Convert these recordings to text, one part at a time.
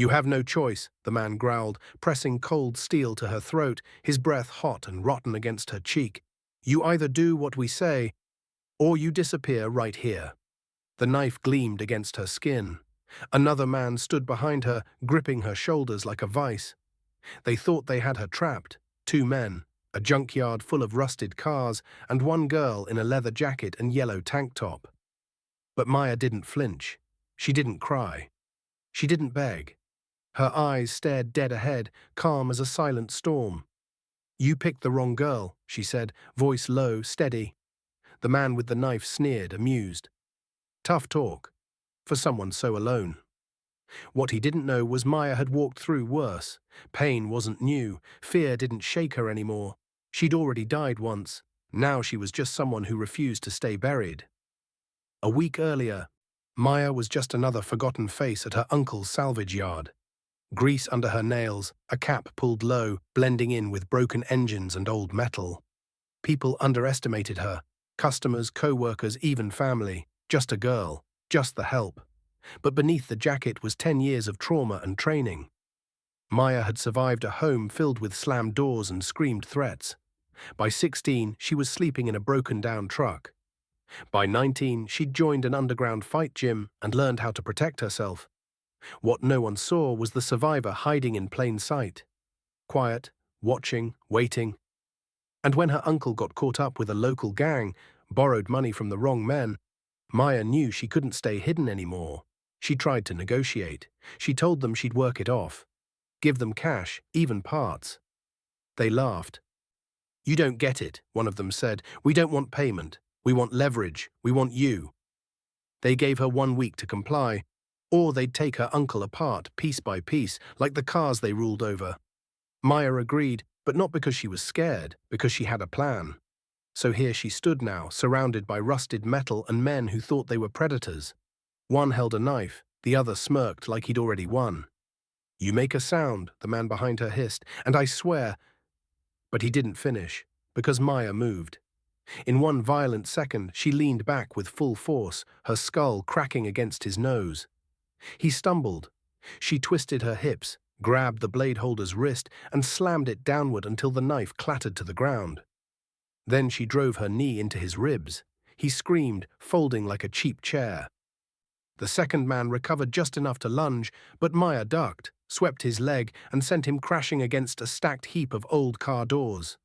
You have no choice, the man growled, pressing cold steel to her throat, his breath hot and rotten against her cheek. You either do what we say, or you disappear right here. The knife gleamed against her skin. Another man stood behind her, gripping her shoulders like a vice. They thought they had her trapped. Two men, a junkyard full of rusted cars, and one girl in a leather jacket and yellow tank top. But Maya didn't flinch. She didn't cry. She didn't beg. Her eyes stared dead ahead, calm as a silent storm. You picked the wrong girl, she said, voice low, steady. The man with the knife sneered, amused. Tough talk, for someone so alone. What he didn't know was Maya had walked through worse. Pain wasn't new. Fear didn't shake her anymore. She'd already died once. Now she was just someone who refused to stay buried. A week earlier, Maya was just another forgotten face at her uncle's salvage yard. Grease under her nails, a cap pulled low, blending in with broken engines and old metal. People underestimated her. Customers, co-workers, even family. Just a girl. Just the help. But beneath the jacket was 10 years of trauma and training. Maya had survived a home filled with slammed doors and screamed threats. By 16, she was sleeping in a broken-down truck. By 19, she'd joined an underground fight gym and learned how to protect herself. What no one saw was the survivor hiding in plain sight. Quiet, watching, waiting. And when her uncle got caught up with a local gang, borrowed money from the wrong men, Maya knew she couldn't stay hidden anymore. She tried to negotiate. She told them she'd work it off. Give them cash, even parts. They laughed. You don't get it, one of them said. We don't want payment. We want leverage. We want you. They gave her 1 week to comply, or they'd take her uncle apart, piece by piece, like the cars they ruled over. Maya agreed, but not because she was scared, because she had a plan. So here she stood now, surrounded by rusted metal and men who thought they were predators. One held a knife, the other smirked like he'd already won. You make a sound, the man behind her hissed, and I swear. But he didn't finish, because Maya moved. In one violent second, she leaned back with full force, her skull cracking against his nose. He stumbled. She twisted her hips, grabbed the blade holder's wrist, and slammed it downward until the knife clattered to the ground. Then she drove her knee into his ribs. He screamed, folding like a cheap chair. The second man recovered just enough to lunge, but Maya ducked, swept his leg, and sent him crashing against a stacked heap of old car doors.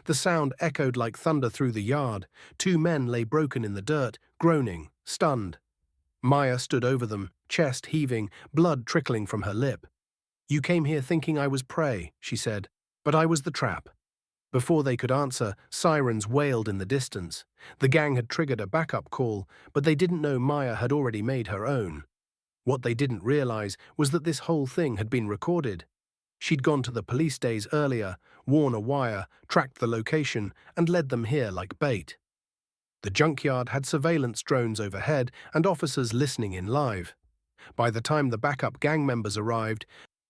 The sound echoed like thunder through the yard. Two men lay broken in the dirt, groaning, stunned. Maya stood over them, chest heaving, blood trickling from her lip. You came here thinking I was prey, she said, but I was the trap. Before they could answer, sirens wailed in the distance. The gang had triggered a backup call, but they didn't know Maya had already made her own. What they didn't realize was that this whole thing had been recorded. She'd gone to the police days earlier, worn a wire, tracked the location, and led them here like bait. The junkyard had surveillance drones overhead and officers listening in live. By the time the backup gang members arrived,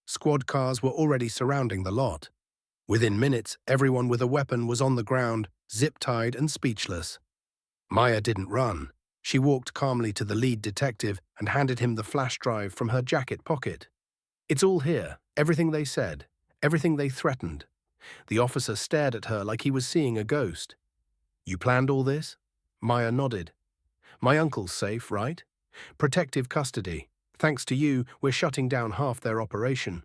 squad cars were already surrounding the lot. Within minutes, everyone with a weapon was on the ground, zip-tied and speechless. Maya didn't run. She walked calmly to the lead detective and handed him the flash drive from her jacket pocket. It's all here, everything they said, everything they threatened. The officer stared at her like he was seeing a ghost. You planned all this? Maya nodded. My uncle's safe, right? Protective custody. Thanks to you, we're shutting down half their operation.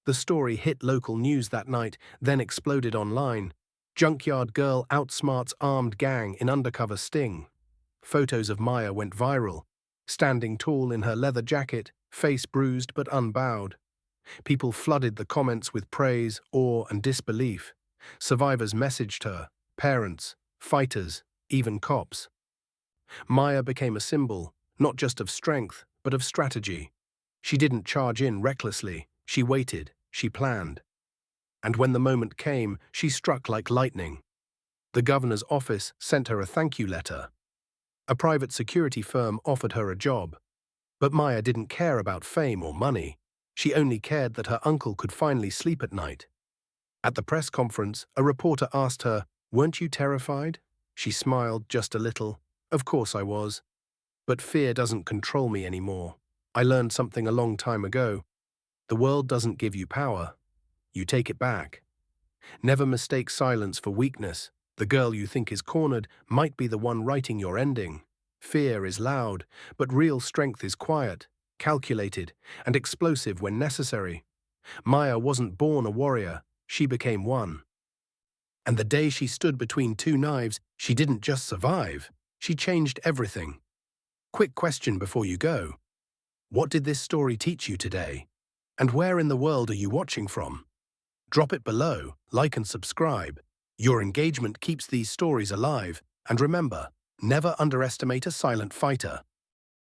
The story hit local news that night, then exploded online. Junkyard girl outsmarts armed gang in undercover sting. Photos of Maya went viral, standing tall in her leather jacket, face bruised but unbowed. People flooded the comments with praise, awe, and disbelief. Survivors messaged her, parents, fighters, even cops. Maya became a symbol, not just of strength, but of strategy. She didn't charge in recklessly. She waited, she planned. And when the moment came, she struck like lightning. The governor's office sent her a thank you letter. A private security firm offered her a job. But Maya didn't care about fame or money. She only cared that her uncle could finally sleep at night. At the press conference, a reporter asked her, "Weren't you terrified?" She smiled just a little. Of course I was. But fear doesn't control me anymore. I learned something a long time ago. The world doesn't give you power. You take it back. Never mistake silence for weakness. The girl you think is cornered might be the one writing your ending. Fear is loud, but real strength is quiet, calculated, and explosive when necessary. Maya wasn't born a warrior, she became one. And the day she stood between two knives, she didn't just survive, she changed everything. Quick question before you go. What did this story teach you today? And where in the world are you watching from? Drop it below, like and subscribe. Your engagement keeps these stories alive, and remember, never underestimate a silent fighter.